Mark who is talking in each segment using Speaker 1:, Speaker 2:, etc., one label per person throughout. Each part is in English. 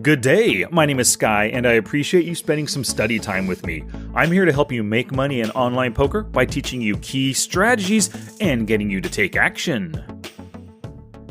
Speaker 1: Good day, my name is Sky, and I appreciate you spending some study time with me. I'm here to help you make money in online poker by teaching you key strategies and getting you to take action.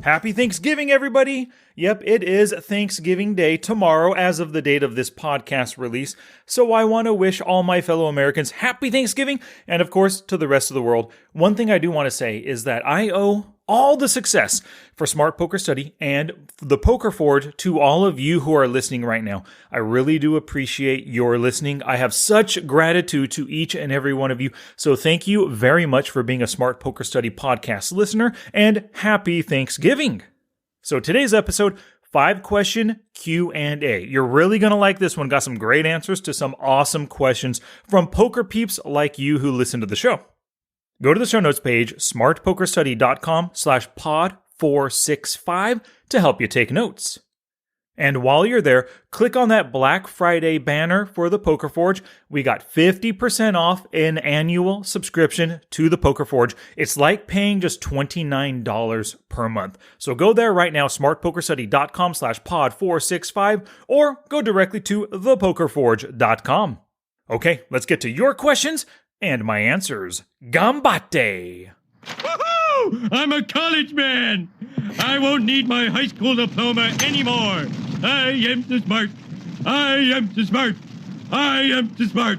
Speaker 1: Happy Thanksgiving, everybody! Yep, it is Thanksgiving Day tomorrow as of the date of this podcast release, so I want to wish all my fellow Americans Happy Thanksgiving, and of course, to the rest of the world. One thing I do want to say is that I owe all the success for Smart Poker Study and the Poker Forge to all of you who are listening right now. I really do appreciate your listening. I have such gratitude to each and every one of you. So thank you very much for being a Smart Poker Study podcast listener, and happy Thanksgiving. So today's episode, 5-question Q&A. You're really going to like this one. Got some great answers to some awesome questions from poker peeps like you who listen to the show. Go to the show notes page, smartpokerstudy.com/pod465 to help you take notes. And while you're there, click on that Black Friday banner for the Poker Forge. We got 50% off an annual subscription to the Poker Forge. It's like paying just $29 per month. So go there right now, smartpokerstudy.com/pod465, or go directly to thepokerforge.com. Okay, let's get to your questions and my answers. Gambate!
Speaker 2: Woohoo! I'm a college man! I won't need my high school diploma anymore! I am too smart! I am too smart! I am too smart!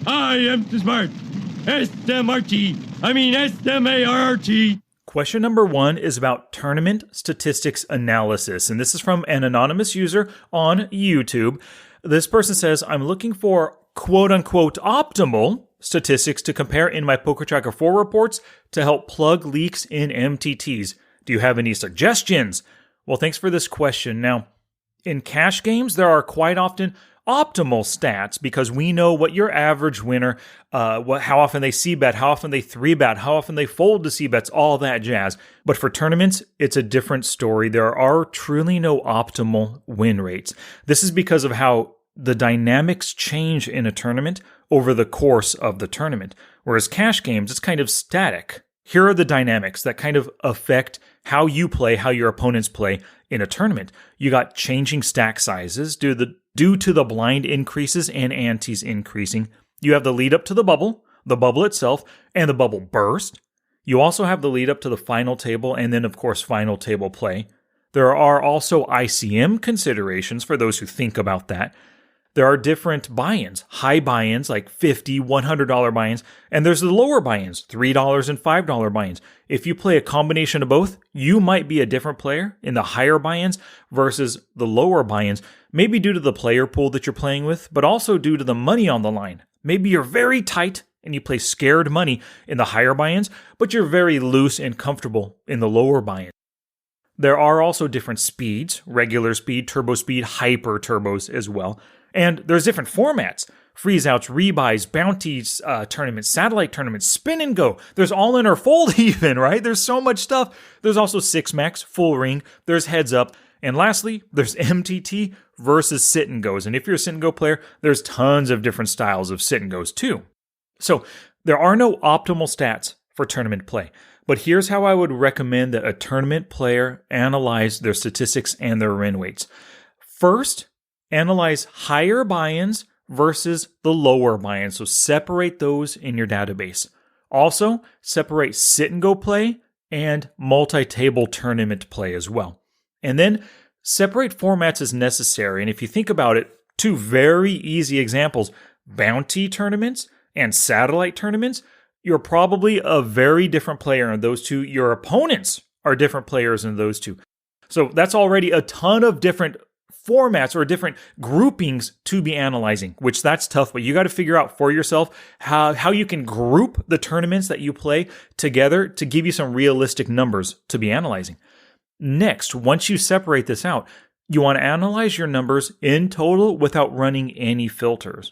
Speaker 2: I am too smart! S-M-R-T! I mean S-M-A-R-T!
Speaker 1: Question number 1 is about tournament statistics analysis, and this is from an anonymous user on YouTube. This person says, I'm looking for quote-unquote optimal statistics to compare in my Poker Tracker 4 reports to help plug leaks in MTTs. Do you have any suggestions? Well, thanks for this question. Now, in cash games, there are quite often optimal stats because we know what your average winner, how often they c-bet, how often they 3-bet, how often they fold to c-bets, all that jazz. But for tournaments, it's a different story. There are truly no optimal win rates. This is because of how the dynamics change in a tournament over the course of the tournament. Whereas cash games, it's kind of static. Here are the dynamics that kind of affect how you play, how your opponents play in a tournament. You got changing stack sizes due to the blind increases and antes increasing. You have the lead up to the bubble itself, and the bubble burst. You also have the lead up to the final table, and then of course final table play. There are also ICM considerations for those who think about that. There are different buy-ins, high buy-ins like $50, $100 buy-ins, and there's the lower buy-ins, $3 and $5 buy-ins. If you play a combination of both, you might be a different player in the higher buy-ins versus the lower buy-ins, maybe due to the player pool that you're playing with, but also due to the money on the line. Maybe you're very tight and you play scared money in the higher buy-ins, but you're very loose and comfortable in the lower buy-ins. There are also different speeds, regular speed, turbo speed, hyper turbos as well. And there's different formats, freeze-outs, rebuys, bounties, tournaments, satellite tournaments, spin and go. There's all in or fold even, right? There's so much stuff. There's also 6-max, full ring. There's heads up. And lastly, there's MTT versus sit and goes. And if you're a sit and go player, there's tons of different styles of sit and goes too. So there are no optimal stats for tournament play. But here's how I would recommend that a tournament player analyze their statistics and their win weights. First, analyze higher buy-ins versus the lower buy-ins. So separate those in your database. Also, separate sit-and-go play and multi-table tournament play as well. And then separate formats as necessary. And if you think about it, 2 very easy examples, bounty tournaments and satellite tournaments, you're probably a very different player in those 2. Your opponents are different players in those 2. So that's already a ton of different formats or different groupings to be analyzing, which that's tough, but you got to figure out for yourself how you can group the tournaments that you play together to give you some realistic numbers to be analyzing. Next, once you separate this out, you want to analyze your numbers in total without running any filters.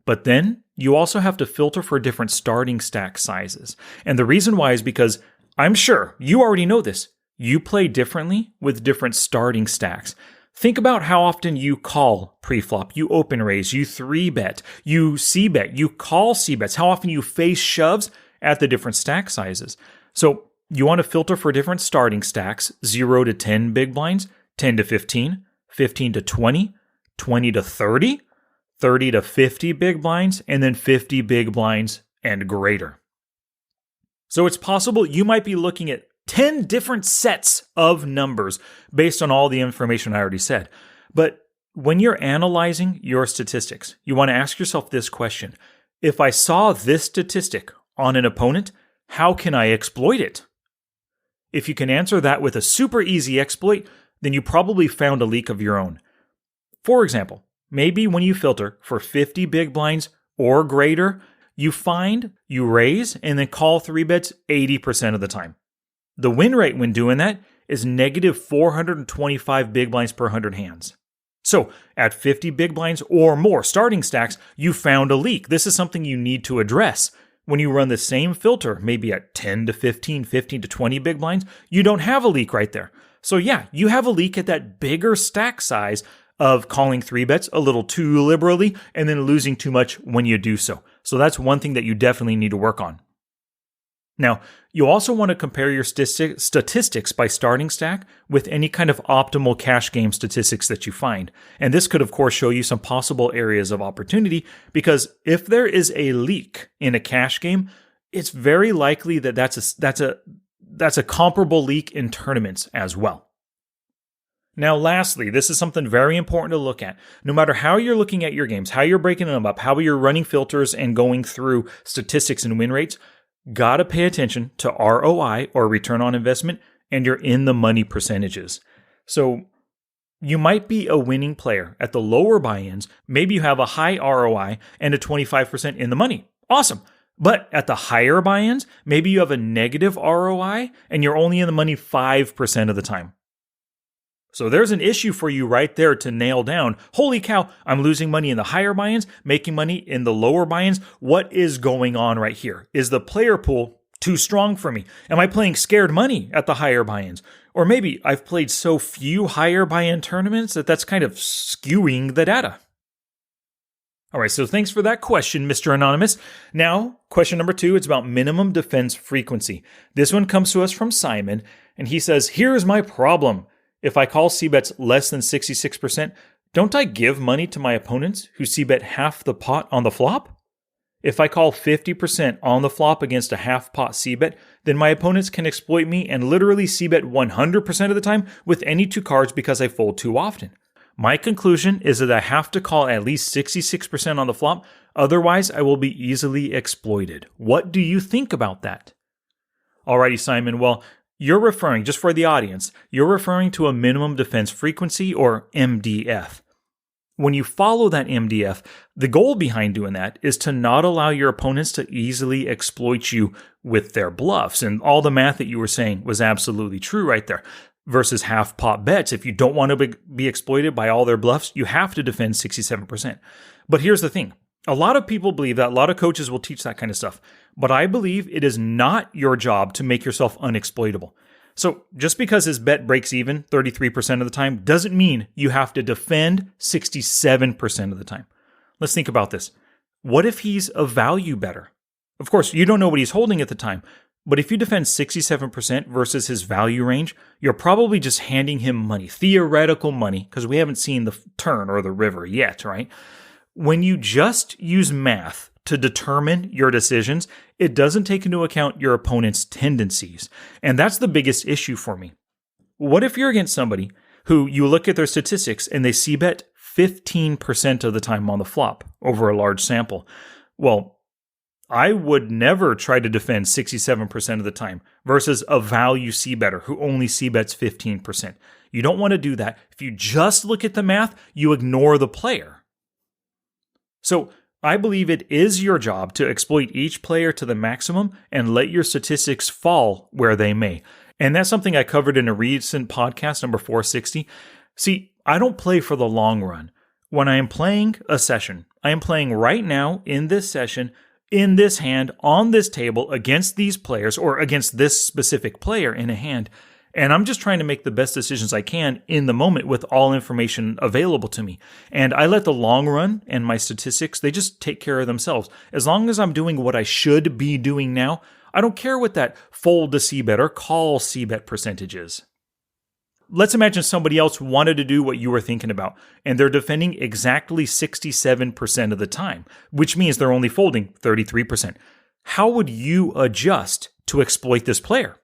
Speaker 1: But then you also have to filter for different starting stack sizes. And the reason why is because I'm sure you already know this. You play differently with different starting stacks. Think about how often you call pre-flop, you open raise, you 3-bet, you c-bet, you call c-bets, how often you face shoves at the different stack sizes. So you want to filter for different starting stacks, 0 to 10 big blinds, 10 to 15, 15 to 20, 20 to 30, 30 to 50 big blinds, and then 50 big blinds and greater. So it's possible you might be looking at 10 different sets of numbers based on all the information I already said. But when you're analyzing your statistics, you want to ask yourself this question. If I saw this statistic on an opponent, how can I exploit it? If you can answer that with a super easy exploit, then you probably found a leak of your own. For example, maybe when you filter for 50 big blinds or greater, you raise, and then call 3-bets 80% of the time. The win rate when doing that is negative 425 big blinds per 100 hands. So at 50 big blinds or more starting stacks, you found a leak. This is something you need to address. When you run the same filter, maybe at 10 to 15, 15 to 20 big blinds, you don't have a leak right there. So yeah, you have a leak at that bigger stack size of calling 3-bets a little too liberally and then losing too much when you do so. So that's one thing that you definitely need to work on. Now, you also want to compare your statistics by starting stack with any kind of optimal cash game statistics that you find. And this could, of course, show you some possible areas of opportunity, because if there is a leak in a cash game, it's very likely that that's a comparable leak in tournaments as well. Now, lastly, this is something very important to look at. No matter how you're looking at your games, how you're breaking them up, how you're running filters and going through statistics and win rates, gotta pay attention to ROI, or return on investment, and your in the money percentages. So you might be a winning player at the lower buy-ins. Maybe you have a high ROI and a 25% in the money. Awesome. But at the higher buy-ins, maybe you have a negative ROI and you're only in the money 5% of the time. So there's an issue for you right there to nail down. Holy cow, I'm losing money in the higher buy-ins, making money in the lower buy-ins. What is going on right here? Is the player pool too strong for me? Am I playing scared money at the higher buy-ins? Or maybe I've played so few higher buy-in tournaments that's kind of skewing the data. All right, so thanks for that question, Mr. Anonymous. Now, question number 2, it's about minimum defense frequency. This one comes to us from Simon, and he says, here's my problem. If I call c-bets less than 66%, don't I give money to my opponents who c-bet half the pot on the flop? If I call 50% on the flop against a half pot c-bet, then my opponents can exploit me and literally c-bet 100% of the time with any 2 cards because I fold too often. My conclusion is that I have to call at least 66% on the flop, otherwise I will be easily exploited. What do you think about that? Alrighty, Simon, well, you're referring, just for the audience, you're referring to a minimum defense frequency, or MDF. When you follow that MDF, the goal behind doing that is to not allow your opponents to easily exploit you with their bluffs. And all the math that you were saying was absolutely true right there. Versus half pot bets, if you don't want to be exploited by all their bluffs, you have to defend 67%. But here's the thing. A lot of people believe that, a lot of coaches will teach that kind of stuff. But I believe it is not your job to make yourself unexploitable. So just because his bet breaks even 33% of the time doesn't mean you have to defend 67% of the time. Let's think about this. What if he's a value better? Of course, you don't know what he's holding at the time, but if you defend 67% versus his value range, you're probably just handing him money, theoretical money, because we haven't seen the turn or the river yet, right? When you just use math to determine your decisions, it doesn't take into account your opponent's tendencies. And that's the biggest issue for me. What if you're against somebody who you look at their statistics and they c-bet 15% of the time on the flop over a large sample? Well, I would never try to defend 67% of the time versus a value c-better who only c-bets 15%. You don't want to do that. If you just look at the math, you ignore the player. So I believe it is your job to exploit each player to the maximum and let your statistics fall where they may. And that's something I covered in a recent podcast, number 460. See, I don't play for the long run. When I am playing a session, I am playing right now in this session, in this hand, on this table, against these players, or against this specific player in a hand. And I'm just trying to make the best decisions I can in the moment with all information available to me. And I let the long run and my statistics, they just take care of themselves. As long as I'm doing what I should be doing now, I don't care what that fold to c-bet or call c-bet percentage is. let's imagine somebody else wanted to do what you were thinking about, and they're defending exactly 67% of the time, which means they're only folding 33%. How would you adjust to exploit this player?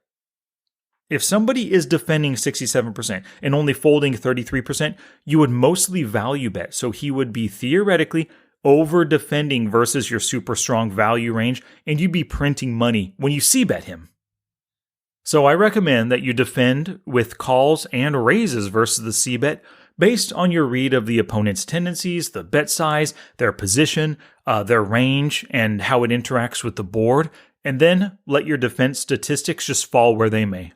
Speaker 1: If somebody is defending 67% and only folding 33%, you would mostly value bet. So he would be theoretically over defending versus your super strong value range, and you'd be printing money when you see bet him. So I recommend that you defend with calls and raises versus the c-bet based on your read of the opponent's tendencies, the bet size, their position, their range, and how it interacts with the board, and then let your defense statistics just fall where they may.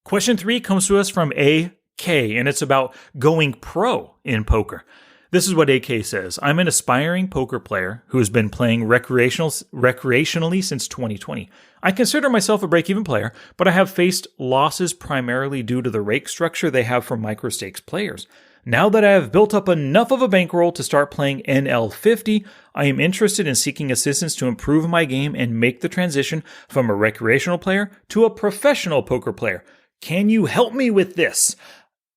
Speaker 1: Question 3 comes to us from AK, and it's about going pro in poker. This is what AK says. I'm an aspiring poker player who has been playing recreationally since 2020. I consider myself a break-even player, but I have faced losses primarily due to the rake structure they have for micro-stakes players. Now that I have built up enough of a bankroll to start playing NL50, I am interested in seeking assistance to improve my game and make the transition from a recreational player to a professional poker player. Can you help me with this?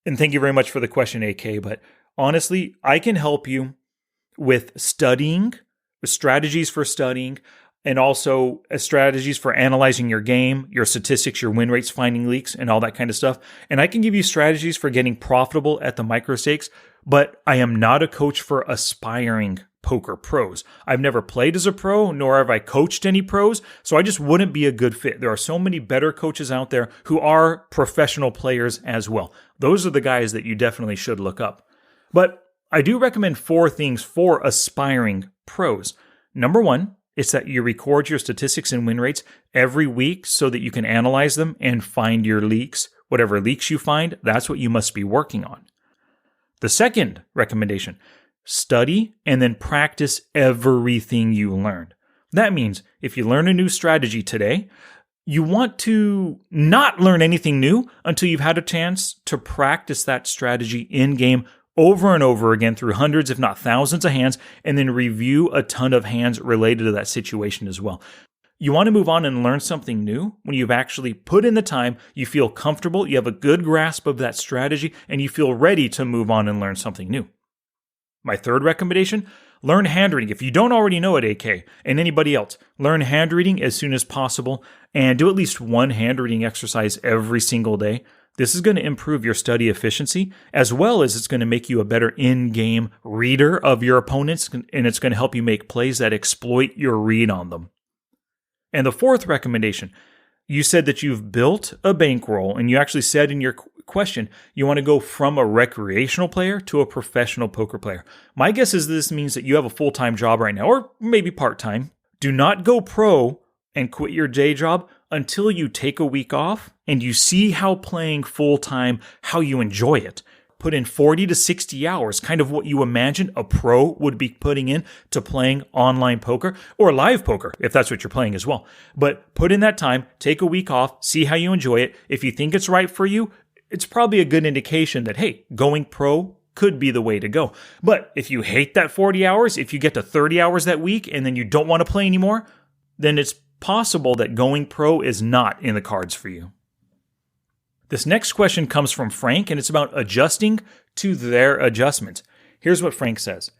Speaker 1: And thank you very much for the question, AK, but honestly, I can help you with studying, strategies for studying, and also strategies for analyzing your game, your statistics, your win rates, finding leaks, and all that kind of stuff. And I can give you strategies for getting profitable at the micro stakes, but I am not a coach for aspiring poker pros. I've never played as a pro, nor have I coached any pros, so I just wouldn't be a good fit. There are so many better coaches out there who are professional players as well. Those are the guys that you definitely should look up. But I do recommend 4 things for aspiring pros. Number 1, it's that you record your statistics and win rates every week so that you can analyze them and find your leaks. Whatever leaks you find, that's what you must be working on. The second recommendation, study and then practice everything you learned. That means if you learn a new strategy today, you want to not learn anything new until you've had a chance to practice that strategy in-game over and over again through hundreds, if not thousands of hands, and then review a ton of hands related to that situation as well. You want to move on and learn something new when you've actually put in the time, you feel comfortable, you have a good grasp of that strategy, and you feel ready to move on and learn something new. My third recommendation, learn hand reading. If you don't already know it, AK, and anybody else, learn hand reading as soon as possible and do at least one hand reading exercise every single day. This is going to improve your study efficiency, as well as it's going to make you a better in-game reader of your opponents, and it's going to help you make plays that exploit your read on them. And the fourth recommendation, you said that you've built a bankroll, and you actually said in your question, you want to go from a recreational player to a professional poker player. My guess is this means that you have a full-time job right now, or maybe part-time. Do not go pro and quit your day job until you take a week off and you see how playing full-time, how you enjoy it. Put in 40 to 60 hours, kind of what you imagine a pro would be putting in to playing online poker or live poker, if that's what you're playing as well. But put in that time, take a week off, see how you enjoy it. If you think it's right for you, it's probably a good indication that, hey, going pro could be the way to go. But if you hate that 40 hours, if you get to 30 hours that week and then you don't want to play anymore, then it's possible that going pro is not in the cards for you. This next question comes from Frank, and it's about adjusting to their adjustments. Here's what Frank says.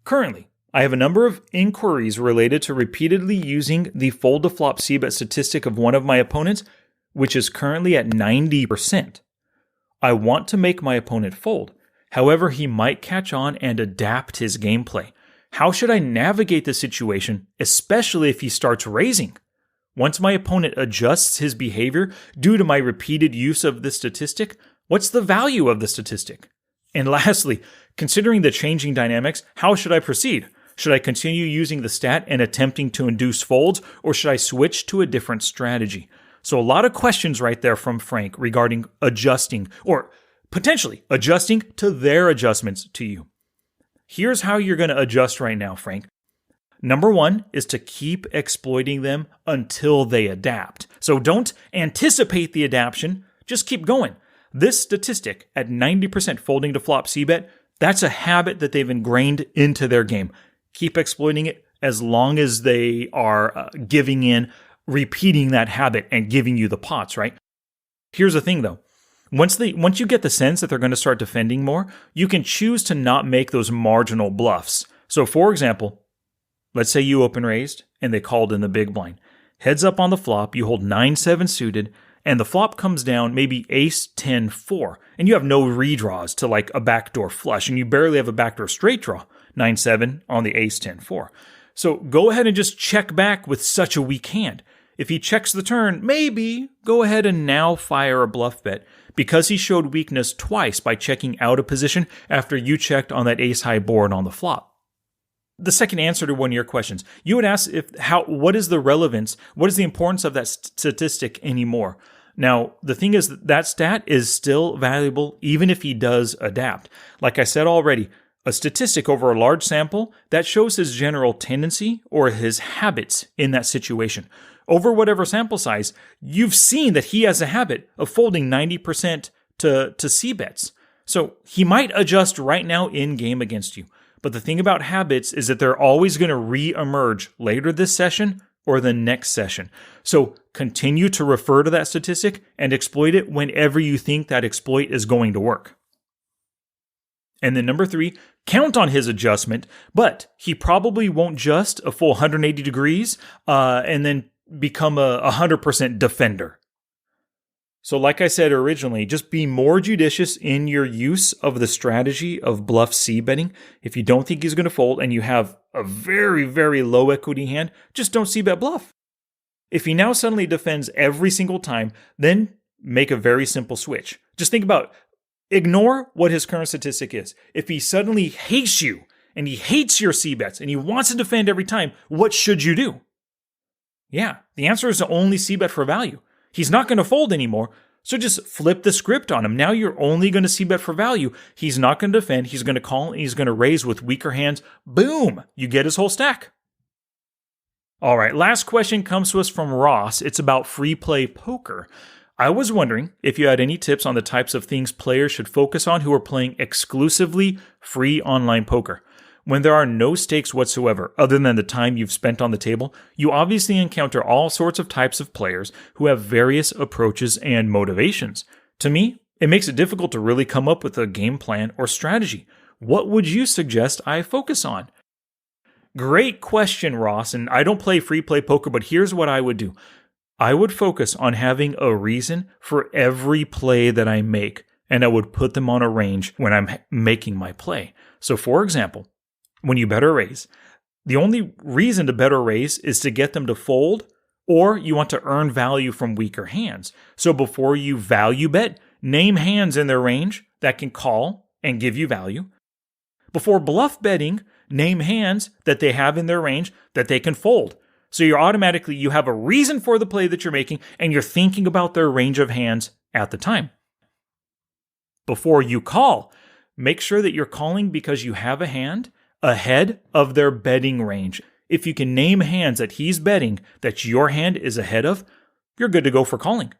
Speaker 1: Currently, I have a number of inquiries related to repeatedly using the fold to flop c-bet statistic of one of my opponents, which is currently at 90%. I want to make my opponent fold. However, he might catch on and adapt his gameplay. How should I navigate the situation, especially if he starts raising? Once my opponent adjusts his behavior due to my repeated use of this statistic, what's the value of the statistic? And lastly, considering the changing dynamics, how should I proceed? Should I continue using the stat and attempting to induce folds, or should I switch to a different strategy? So a lot of questions right there from Frank regarding adjusting, or potentially adjusting to their adjustments to you. Here's how you're going to adjust right now, Frank. Number 1 is to keep exploiting them until they adapt. So don't anticipate the adaptation, just keep going. This statistic at 90% folding to flop c-bet, that's a habit that they've ingrained into their game. Keep exploiting it as long as they are giving in, repeating that habit and giving you the pots, right? Here's the thing though. Once you get the sense that they're going to start defending more, you can choose to not make those marginal bluffs. So for example, let's say you open raised and they called in the big blind. Heads up on the flop, you hold 9-7 suited, and the flop comes down maybe ace-10-4, and you have no redraws to like a backdoor flush, and you barely have a backdoor straight draw, 9-7 on the ace-10-4. So go ahead and just check back with such a weak hand. If he checks the turn, maybe go ahead and now fire a bluff bet, because he showed weakness twice by checking out of position after you checked on that ace-high board on the flop. The second answer to one of your questions, you would ask what is the relevance, what is the importance of that statistic anymore? Now, the thing is that stat is still valuable even if he does adapt. Like I said already, a statistic over a large sample, that shows his general tendency or his habits in that situation. Over whatever sample size, you've seen that he has a habit of folding 90% to C-bets. So he might adjust right now in game against you. But the thing about habits is that they're always going to re-emerge later this session or the next session. So continue to refer to that statistic and exploit it whenever you think that exploit is going to work. And then number 3, count on his adjustment, but he probably won't just a full 180 degrees and then become a 100% defender. So like I said originally, just be more judicious in your use of the strategy of bluff c-betting. If you don't think he's going to fold and you have a very, very low equity hand, just don't c-bet bluff. If he now suddenly defends every single time, then make a very simple switch. Just think about, ignore what his current statistic is. If he suddenly hates you and he hates your c-bets and he wants to defend every time, what should you do? Yeah, the answer is to only c-bet for value. He's not going to fold anymore, so just flip the script on him. Now you're only going to c-bet for value. He's not going to defend. He's going to call, and he's going to raise with weaker hands. Boom! You get his whole stack. All right, last question comes to us from Ross. It's about free play poker. I was wondering if you had any tips on the types of things players should focus on who are playing exclusively free online poker. When there are no stakes whatsoever other than the time you've spent on the table, you obviously encounter all sorts of types of players who have various approaches and motivations. To me, it makes it difficult to really come up with a game plan or strategy. What would you suggest I focus on? Great question, Ross, and I don't play free play poker, but here's what I would do. I would focus on having a reason for every play that I make, and I would put them on a range when I'm making my play. So for example, when you bet or raise, the only reason to bet or raise is to get them to fold, or you want to earn value from weaker hands. So before you value bet, name hands in their range that can call and give you value. Before bluff betting, name hands that they have in their range that they can fold. So you have a reason for the play that you're making, and you're thinking about their range of hands at the time. Before you call, make sure that you're calling because you have a hand ahead of their betting range. If you can name hands that he's betting that your hand is ahead of, you're good to go for calling.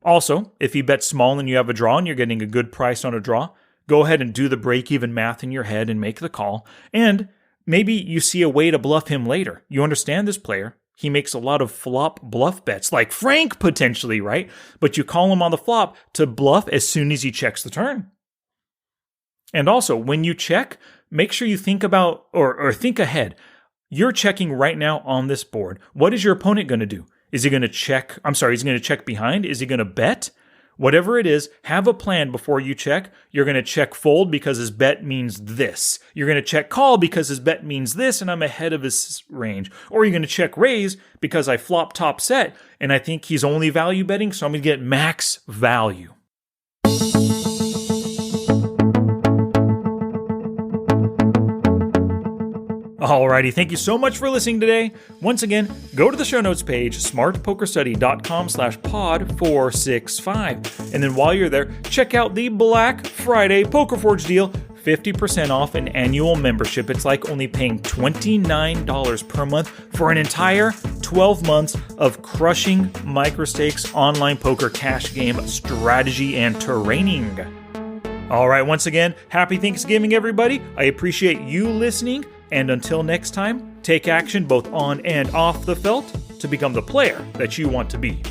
Speaker 1: Also, if he bets small and you have a draw and you're getting a good price on a draw, go ahead and do the break-even math in your head and make the call. And maybe you see a way to bluff him later. You understand this player. He makes a lot of flop bluff bets, like Frank potentially, right? But you call him on the flop to bluff as soon as he checks the turn. And also, when you check, make sure you think about or think ahead. You're checking right now on this board. What is your opponent going to do? Is he going to check? He's going to check behind. Is he going to bet? Whatever it is, have a plan before you check. You're going to check fold because his bet means this. You're going to check call because his bet means this and I'm ahead of his range. Or you're going to check raise because I flop top set and I think he's only value betting, so I'm going to get max value. Alrighty, thank you so much for listening today. Once again, go to the show notes page, smartpokerstudy.com/pod465. And then while you're there, check out the Black Friday Poker Forge deal, 50% off an annual membership. It's like only paying $29 per month for an entire 12 months of crushing microstakes online poker cash game strategy and training. All right, once again, happy Thanksgiving, everybody. I appreciate you listening. And until next time, take action both on and off the felt to become the player that you want to be.